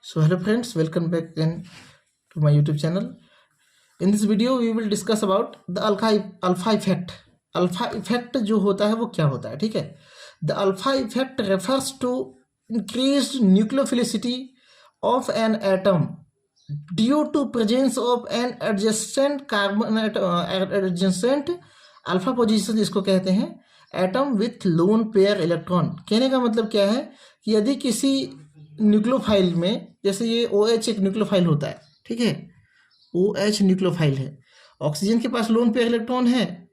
So hello friends, welcome back again to my YouTube channel. In this video we will discuss about the alpha effect. Alpha effect जो होता है वो क्या होता है, ठीक है. The alpha effect refers to increased nucleophilicity of an atom due to presence of an adjacent adjacent alpha position जिसको कहते हैं atom with lone pair electron. कहने का मतलब क्या है कि यदि किसी न्यूक्लियोफाइल में, जैसे ये OH एक न्यूक्लियोफाइल होता है, ठीक है, OH न्यूक्लियोफाइल है, ऑक्सीजन के पास लोन पेयर इलेक्ट्रॉन है,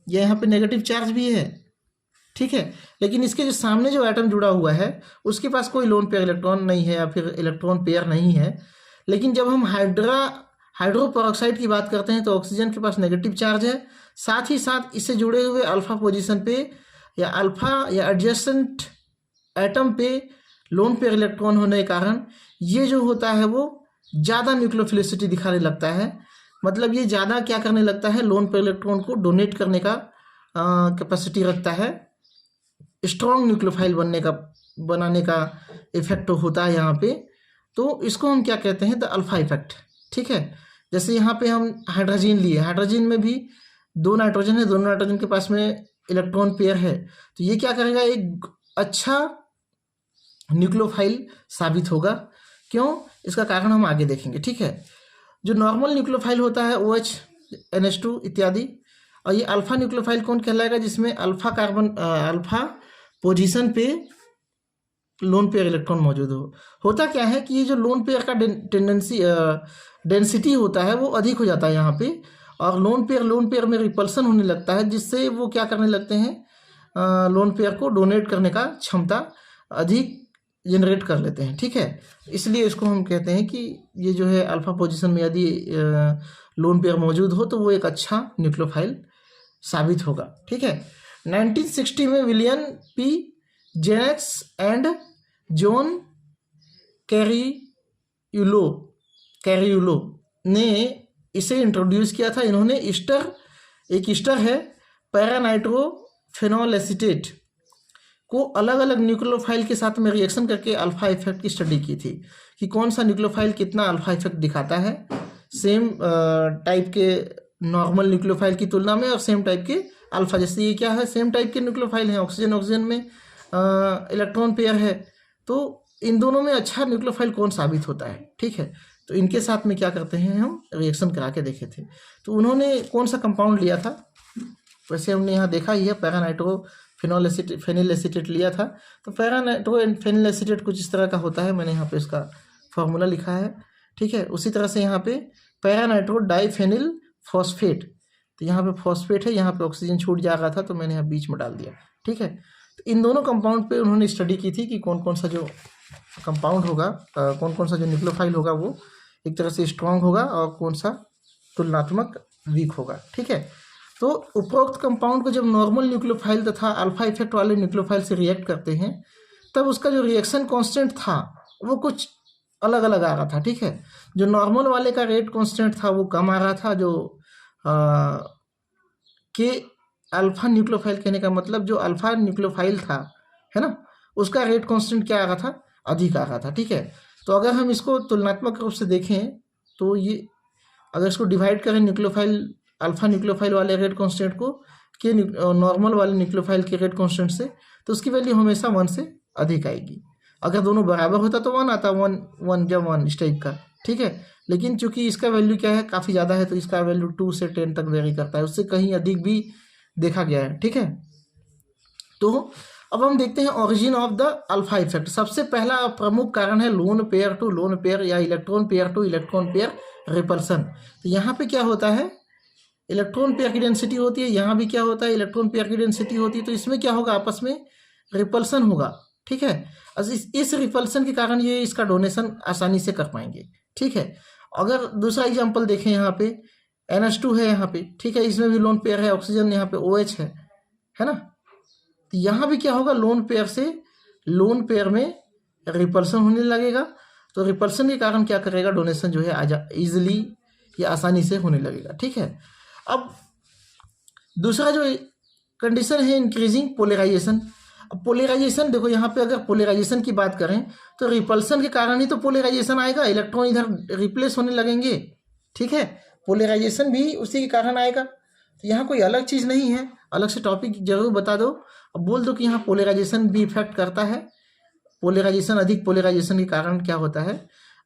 या यहाँ पे नेगेटिव चार्ज भी है, ठीक है, लेकिन इसके जो सामने जो एटम जुड़ा हुआ है उसके पास कोई लोन पेयर इलेक्ट्रॉन नहीं है या फिर इलेक्ट्रॉन पेयर नहीं है. लेकिन जब हम हाइड्रोपेरोक्साइड की बात करते हैं तो ऑक्सीजन के पास नेगेटिव चार्ज है, साथ ही साथ इससे जुड़े हुए अल्फा पोजीशन पे या अल्फा या एडजेसेंट एटम पे लोन पेयर इलेक्ट्रॉन होने के कारण ये जो होता है वो ज़्यादा न्यूक्लियोफिलिसिटी दिखाने लगता है. मतलब ये ज़्यादा क्या करने लगता है, लोन पेयर इलेक्ट्रॉन को डोनेट करने का कैपेसिटी रखता है, स्ट्रॉन्ग न्यूक्लियोफाइल बनाने का इफेक्ट होता है यहाँ पे. तो इसको हम क्या कहते हैं, द अल्फा इफेक्ट, ठीक है. जैसे यहाँ पे हम हाइड्रोजन लिए, हाइड्रोजन में भी दो नाइट्रोजन है, दोनों नाइट्रोजन के पास में इलेक्ट्रॉन पेयर है, तो ये क्या करेगा, एक अच्छा न्यूक्लियोफाइल साबित होगा. क्यों, इसका कारण हम आगे देखेंगे, ठीक है. जो नॉर्मल न्यूक्लियोफाइल होता है OH, NH2 इत्यादि, और ये अल्फा न्यूक्लियोफाइल कौन कहलाएगा, जिसमें अल्फा पोजीशन पे लोन पेयर इलेक्ट्रॉन मौजूद हो. होता क्या है कि ये जो लोन पेयर का डेंसिटी होता है वो अधिक हो जाता है यहाँ पे, और लोन पेयर में रिपल्सन होने लगता है, जिससे वो क्या करने लगते हैं, लोन पेयर को डोनेट करने का क्षमता अधिक जनरेट कर लेते हैं, ठीक है. इसलिए इसको हम कहते हैं कि ये जो है अल्फा पोजीशन में यदि लोन पेयर मौजूद हो तो वो एक अच्छा न्यूक्लियोफाइल साबित होगा, ठीक है. 1960 में William P. Jencks and John Carriuolo ने इसे इंट्रोड्यूस किया था. इन्होंने एक ईस्टर है पैरानाइट्रोफेनॉल एसीटेट को अलग अलग न्यूक्लियोफाइल के साथ में रिएक्शन करके अल्फा इफेक्ट की स्टडी की थी कि कौन सा न्यूक्लियोफाइल कितना अल्फा इफेक्ट दिखाता है सेम टाइप के नॉर्मल न्यूक्लियोफाइल की तुलना में, और सेम टाइप के अल्फा. जैसे ये क्या है, सेम टाइप के न्यूक्लियोफाइल हैं, ऑक्सीजन में इलेक्ट्रॉन पेयर है, तो इन दोनों में अच्छा न्यूक्लियोफाइल कौन साबित होता है, ठीक है. तो इनके साथ में क्या करते हैं, हम रिएक्शन करा के देखे थे. तो उन्होंने कौन सा कंपाउंड लिया था, वैसे हमने यहाँ देखा ही है, फेनिल एसीटेट लिया था. तो फेनिल एसीटेट कुछ इस तरह का होता है, मैंने यहाँ पे इसका फॉर्मूला लिखा है, ठीक है. उसी तरह से यहाँ पे डाइफेनिल फॉस्फेट, तो यहाँ पे फॉस्फेट है, यहाँ पे ऑक्सीजन छूट जा रहा था तो मैंने यहाँ बीच में डाल दिया, ठीक है. तो इन दोनों कंपाउंड पे उन्होंने स्टडी की थी कि कौन कौन सा जो कंपाउंड होगा, कौन कौन सा जो न्यूक्लियोफाइल होगा वो एक तरह से स्ट्रांग होगा और कौन सा तुलनात्मक वीक होगा, ठीक है. तो उपरोक्त कंपाउंड को जब नॉर्मल न्यूक्लियोफाइल तथा अल्फा इफेक्ट वाले न्यूक्लियोफाइल से रिएक्ट करते हैं तब उसका जो रिएक्शन कांस्टेंट था वो कुछ अलग अलग आ रहा था, ठीक है. जो नॉर्मल वाले का रेट कांस्टेंट था वो कम आ रहा था, जो के अल्फा न्यूक्लियोफाइल कहने का मतलब जो अल्फा न्यूक्लियोफाइल था, है ना, उसका रेट कांस्टेंट क्या आ रहा था, अधिक आ रहा था, ठीक है. तो अगर हम इसको तुलनात्मक रूप से देखें तो ये अगर इसको डिवाइड करें न्यूक्लियोफाइल अल्फा न्यूक्लियोफाइल वाले रेट कांस्टेंट को के नॉर्मल वाले न्यूक्लियोफाइल के रेट कांस्टेंट से, तो उसकी वैल्यू हमेशा 1 से अधिक आएगी. अगर दोनों बराबर होता तो 1 आता, 1 जब 1 इस टाइप का, ठीक है. लेकिन चूंकि इसका वैल्यू क्या है, काफ़ी ज़्यादा है, तो इसका वैल्यू 2 से 10 तक वेरी करता है, उससे कहीं अधिक भी देखा गया है, ठीक है. तो अब हम देखते हैं origin of the alpha effect. सबसे पहला प्रमुख कारण है lone pair to lone pair या electron pair to electron pair repulsion. तो यहाँ पे क्या होता है, इलेक्ट्रॉन पेयर की डेंसिटी होती है, यहाँ भी क्या होता है, इलेक्ट्रॉन पेयर की डेंसिटी होती है, तो इसमें क्या होगा, आपस में रिपल्सन होगा, ठीक है. इस रिपल्सन के कारण ये इसका डोनेशन आसानी से कर पाएंगे, ठीक है. अगर दूसरा एग्जांपल देखें, यहाँ पे NH2 है यहाँ पे, ठीक है, इसमें भी लोन पेयर है, ऑक्सीजन यहाँ पे OH है ना. तो यहाँ भी क्या होगा, लोन पेयर से लोन पेयर में रिपल्सन होने लगेगा, तो रिपल्सन के कारण क्या करेगा, डोनेशन जो है ईजिली या आसानी से होने लगेगा, ठीक है. अब दूसरा जो कंडीशन है इंक्रीजिंग पोलराइजेशन. अब पोलराइजेशन देखो, यहाँ पे अगर पोलराइजेशन की बात करें तो रिपल्सन के कारण ही तो पोलराइजेशन आएगा, इलेक्ट्रॉन इधर रिप्लेस होने लगेंगे, ठीक है, पोलराइजेशन भी उसी के कारण आएगा। तो यहाँ कोई अलग चीज़ नहीं है, अलग से टॉपिक जरूर बता दो, अब बोल दो कि यहाँ पोलराइजेशन भी इफेक्ट करता है। पोलराइजेशन, अधिक पोलराइजेशन के कारण क्या होता है,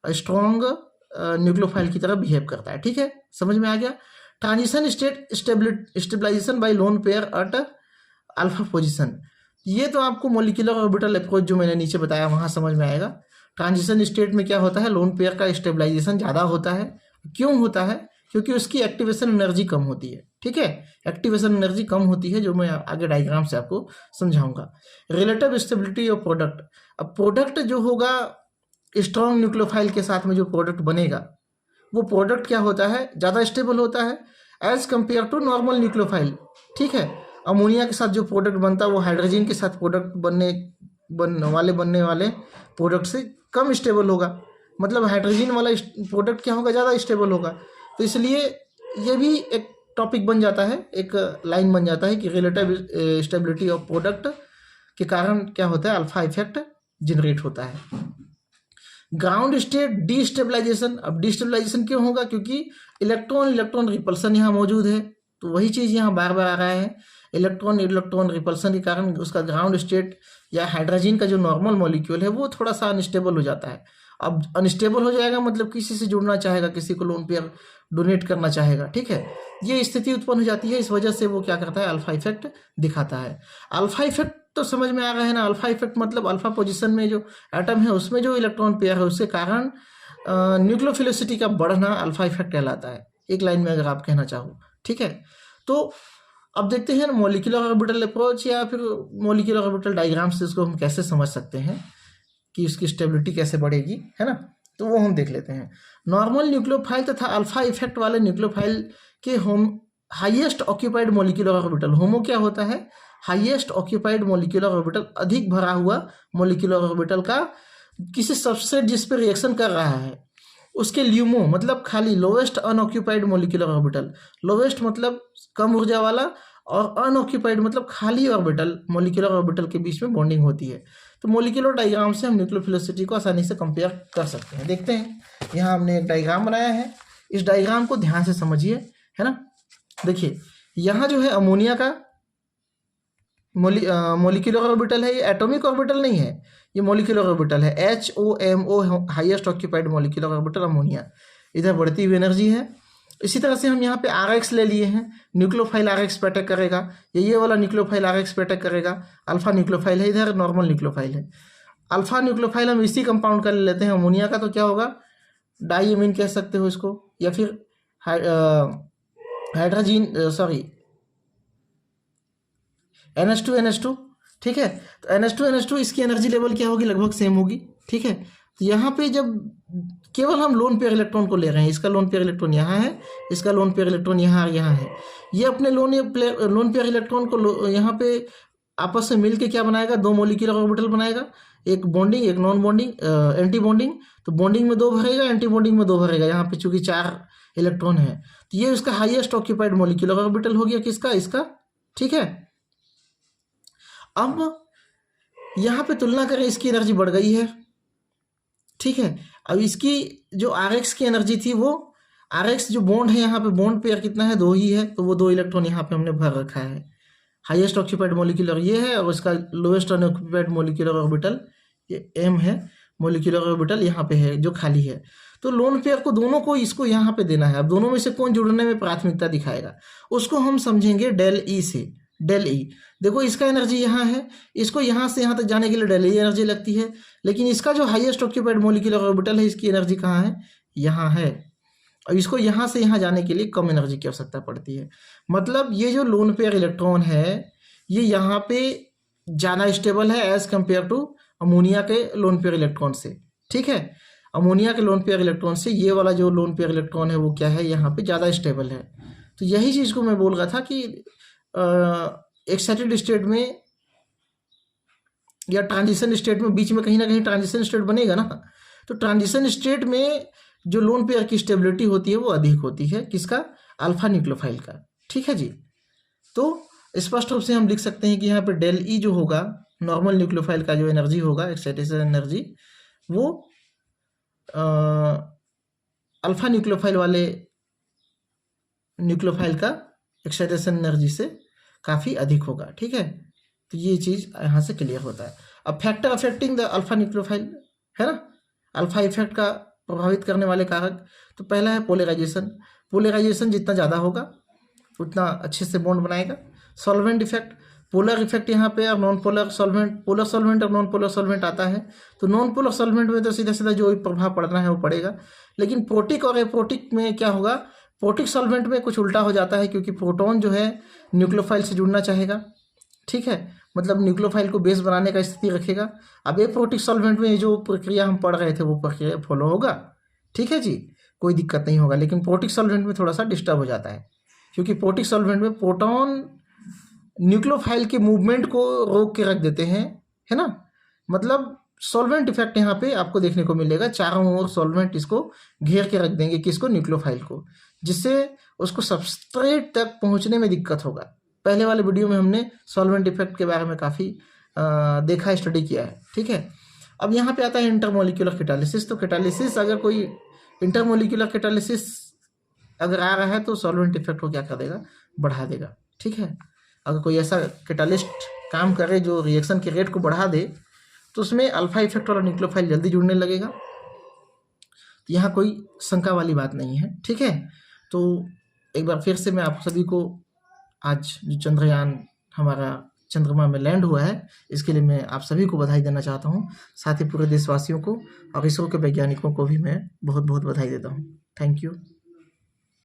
स्ट्रॉन्ग न्यूक्लियोफाइल की तरह बिहेव करता है, ठीक है, समझ में आ गया। Transition state stabilization by lone pair at alpha position, ये तो आपको मोलिकुलर ऑर्बिटल अप्रोच जो मैंने नीचे बताया वहाँ समझ में आएगा। ट्रांजिशन स्टेट में क्या होता है, लोन पेयर का स्टेबलाइजेशन ज़्यादा होता है। क्यों होता है, क्योंकि उसकी एक्टिवेशन एनर्जी कम होती है, ठीक है, एक्टिवेशन एनर्जी कम होती है, जो मैं आगे डायग्राम से आपको समझाऊंगा। रिलेटिव स्टेबिलिटी ऑफ प्रोडक्ट, अब प्रोडक्ट जो होगा स्ट्रॉन्ग न्यूक्लियोफाइल के साथ में जो प्रोडक्ट बनेगा वो प्रोडक्ट क्या होता है, ज़्यादा स्टेबल होता है as compare to normal nucleophile, ठीक है। अमोनिया के साथ जो प्रोडक्ट बनता है वो हाइड्रोजन के साथ प्रोडक्ट बनने वाले प्रोडक्ट से कम स्टेबल होगा, मतलब हाइड्रोजन वाला प्रोडक्ट क्या होगा, ज़्यादा स्टेबल होगा। तो इसलिए ये भी एक टॉपिक बन जाता है, एक लाइन बन जाता है कि रिलेटिव स्टेबिलिटी ऑफ प्रोडक्ट के कारण क्या होता है, अल्फा इफेक्ट जनरेट होता है। ग्राउंड स्टेट डिस्टेबलाइजेशन, अब डिस्टेबलाइजेशन क्यों होगा, क्योंकि इलेक्ट्रॉन रिपल्सन यहाँ मौजूद है, तो वही चीज़ यहाँ बार बार आ रहा है, इलेक्ट्रॉन रिपल्सन के कारण उसका ग्राउंड स्टेट या हाइड्रोजन का जो नॉर्मल मॉलिक्यूल है वो थोड़ा सा अनस्टेबल हो जाता है। अब अनस्टेबल हो जाएगा मतलब किसी से जुड़ना चाहेगा, किसी को लोन पेयर डोनेट करना चाहेगा, ठीक है, ये स्थिति उत्पन्न हो जाती है। इस वजह से वो क्या करता है, अल्फा इफेक्ट दिखाता है। अल्फा इफेक्ट तो समझ में आ रहा है ना, अल्फा इफेक्ट मतलब अल्फा पोजीशन में जो एटम है उसमें जो इलेक्ट्रॉन पेयर है उसके कारण न्यूक्लियोफिलिसिटी का बढ़ना अल्फा इफेक्ट कहलाता है, एक लाइन में अगर आप कहना चाहो, ठीक है। तो अब देखते हैं मॉलिक्यूलर ऑर्बिटल अप्रोच या फिर मॉलिक्यूलर ऑर्बिटल डायग्राम से इसको हम कैसे समझ सकते हैं कि उसकी स्टेबिलिटी कैसे बढ़ेगी, है ना, तो वो हम देख लेते हैं। नॉर्मल न्यूक्लियोफाइल तथा अल्फा इफेक्ट वाले न्यूक्लियोफाइल के हाईएस्ट ऑक्यूपाइड मॉलिक्यूलर ऑर्बिटल, होमो क्या होता है, हाईएस्ट ऑक्यूपाइड मॉलिक्यूलर ऑर्बिटल, अधिक भरा हुआ मॉलिक्यूलर ऑर्बिटल का किसी सबसेट जिस पर रिएक्शन कर रहा है उसके ल्यूमो मतलब खाली, lowest unoccupied molecular orbital, lowest मतलब कम ऊर्जा वाला और अनऑक्यूपाइड मतलब खाली ऑर्बिटल, मॉलिक्यूलर ऑर्बिटल के बीच में बॉन्डिंग होती है। तो मॉलिक्यूलर डायग्राम से हम न्यूक्लियोफिलिसिटी को आसानी से कंपेयर कर सकते हैं। देखते हैं, यहाँ हमने एक डायग्राम बनाया है, इस डायग्राम को ध्यान से समझिए, है ना। देखिए यहाँ जो है अमोनिया का मॉलिक्यूलर ऑर्बिटल है, ये एटॉमिक ऑर्बिटल नहीं है, ये मॉलिक्यूलर ऑर्बिटल है, HOMO highest occupied molecular orbital ammonia, इधर बढ़ती हुई एनर्जी है। इसी तरह से हम यहाँ पे RX ले लिए हैं, न्यूक्लियोफाइल RX पे अटैक करेगा, ये वाला न्यूक्लियोफाइल RX पे अटैक करेगा, अल्फा न्यूक्लियोफाइल है, इधर नॉर्मल न्यूक्लियोफाइल है। अल्फा न्यूक्लियोफाइल हम इसी कंपाउंड का ले लेते हैं अमोनिया का, तो क्या होगा, डाईमीन कह सकते हो इसको, या फिर हाइड्रोजन सॉरी NH2 ठीक है। तो NH2 इसकी एनर्जी लेवल क्या होगी, लगभग सेम होगी, ठीक है। तो यहाँ पे जब केवल हम लोन पेयर इलेक्ट्रॉन को ले रहे हैं, इसका लोन पेयर इलेक्ट्रॉन यहाँ है, इसका लोन पेयर इलेक्ट्रॉन यहाँ है, ये अपने लोन पेयर इलेक्ट्रॉन को यहाँ पे आपस में मिलके क्या बनाएगा, दो मॉलिक्यूलर ऑर्बिटल बनाएगा, एक बॉन्डिंग एक नॉन बॉन्डिंग, एंटी बॉन्डिंग, तो बॉन्डिंग में 2 भरेगा, एंटी बॉन्डिंग में 2 भरेगा, यहाँ पे चूंकि 4 इलेक्ट्रॉन है, तो ये उसका हाईएस्ट ऑक्यूपाइड मॉलिक्यूलर ऑर्बिटल हो गया, किसका, इसका, ठीक है। अब यहाँ पे तुलना करें, इसकी एनर्जी बढ़ गई है, ठीक है। अब इसकी जो RX की एनर्जी थी, वो RX जो बॉन्ड है यहाँ पे, बॉन्ड पेयर कितना है, 2 ही है, तो वो 2 इलेक्ट्रॉन यहाँ पे हमने भर रखा है। हाईएस्ट ऑक्यूपाइड मॉलिक्यूलर ये है और इसका लोएस्ट अनऑक्यूपाइड मॉलिक्यूलर ऑर्बिटल ये M है, मॉलिक्यूलर ऑर्बिटल यहाँ पे है जो खाली है। तो लोन पेयर को दोनों को इसको यहाँ पे देना है। अब दोनों में से कौन जुड़ने में प्राथमिकता दिखाएगा, उसको हम समझेंगे डेल E से। डेल E देखो, इसका एनर्जी यहाँ है, इसको यहाँ से यहाँ तक जाने के लिए डेल E एनर्जी लगती है, लेकिन इसका जो हाईएस्ट ऑक्यूपाइड मॉलिक्यूलर ऑर्बिटल है, इसकी एनर्जी कहाँ है, यहाँ है, और इसको यहाँ से यहाँ जाने के लिए कम एनर्जी की आवश्यकता पड़ती है। मतलब ये जो लोन पेयर इलेक्ट्रॉन है ये यहाँ पे ज़्यादा स्टेबल है एज कंपेयर टू अमोनिया के लोन पेयर इलेक्ट्रॉन से, ठीक है। अमोनिया के लोन पेयर इलेक्ट्रॉन से ये वाला जो लोन पेयर इलेक्ट्रॉन है वो क्या है, यहाँ पे ज़्यादा स्टेबल है। तो यही चीज़ को मैं बोल रहा था कि एक्साइटेड स्टेट में या ट्रांजिशन स्टेट में, बीच में कहीं ना कहीं ट्रांजिशन स्टेट बनेगा ना, तो ट्रांजिशन स्टेट में जो लोन पेयर की स्टेबिलिटी होती है वो अधिक होती है, किसका, अल्फा न्यूक्लियोफाइल का, ठीक है जी। तो स्पष्ट रूप से हम लिख सकते हैं कि यहाँ पे डेल E जो होगा नॉर्मल न्यूक्लियोफाइल का जो एनर्जी होगा, एक्साइटेशन एनर्जी, वो अल्फा न्यूक्लियोफाइल वाले न्यूक्लियोफाइल का एक्साइटेशन एनर्जी से काफ़ी अधिक होगा। ठीक है, तो ये चीज़ यहाँ से क्लियर होता है। अब factor affecting the alpha nucleophile है ना, अल्फा इफेक्ट का प्रभावित करने वाले कारक, तो पहला है पोलराइजेशन। पोलराइजेशन जितना ज़्यादा होगा उतना अच्छे से बॉन्ड बनाएगा। सॉल्वेंट इफेक्ट, पोलर इफेक्ट यहाँ पे, और non polar solvent, polar solvent और नॉन पोलर सॉल्वेंट आता है। तो नॉन पोलर सॉल्वेंट में तो सीधा सीधा जो प्रभाव पड़ना है वो पड़ेगा, लेकिन प्रोटिक और एप्रोटिक में क्या होगा, प्रोटिक सॉल्वेंट में कुछ उल्टा हो जाता है, क्योंकि प्रोटॉन जो है न्यूक्लियोफाइल से जुड़ना चाहेगा। ठीक है, मतलब न्यूक्लियोफाइल को बेस बनाने का स्थिति रखेगा। अब एप्रोटिक सॉल्वेंट में जो प्रक्रिया हम पढ़ रहे थे वो प्रक्रिया फॉलो होगा। ठीक है जी, कोई दिक्कत नहीं होगा। लेकिन प्रोटिक सॉल्वेंट में थोड़ा सा डिस्टर्ब हो जाता है, क्योंकि प्रोटिक सॉल्वेंट में प्रोटॉन न्यूक्लियोफाइल के मूवमेंट को रोक के रख देते हैं, है ना। मतलब सॉल्वेंट इफेक्ट यहाँ पे आपको देखने को मिलेगा, चारों ओर सॉल्वेंट इसको घेर के रख देंगे, किसको, न्यूक्लियोफाइल को, जिससे उसको सबस्ट्रेट तक पहुँचने में दिक्कत होगा। पहले वाले वीडियो में हमने सॉल्वेंट इफेक्ट के बारे में काफ़ी देखा, स्टडी किया है। ठीक है, अब यहाँ पे आता है इंटरमोलिक्यूलर कैटालिसिस। तो कैटालिसिस, अगर कोई इंटरमोलिक्यूलर कैटालिसिस अगर आ रहा है तो सॉल्वेंट इफेक्ट को क्या कर देगा, बढ़ा देगा। ठीक है, अगर कोई ऐसा कैटालिस्ट काम करे जो रिएक्शन के रेट को बढ़ा दे, तो उसमें अल्फा इफेक्ट वाला न्यूक्लियोफाइल जल्दी जुड़ने लगेगा। तो यहाँ कोई शंका वाली बात नहीं है। ठीक है, तो एक बार फिर से मैं आप सभी को, आज जो चंद्रयान हमारा चंद्रमा में लैंड हुआ है, इसके लिए मैं आप सभी को बधाई देना चाहता हूँ। साथ ही पूरे देशवासियों को और इसरो के वैज्ञानिकों को भी मैं बहुत बहुत बधाई देता हूँ। Thank you.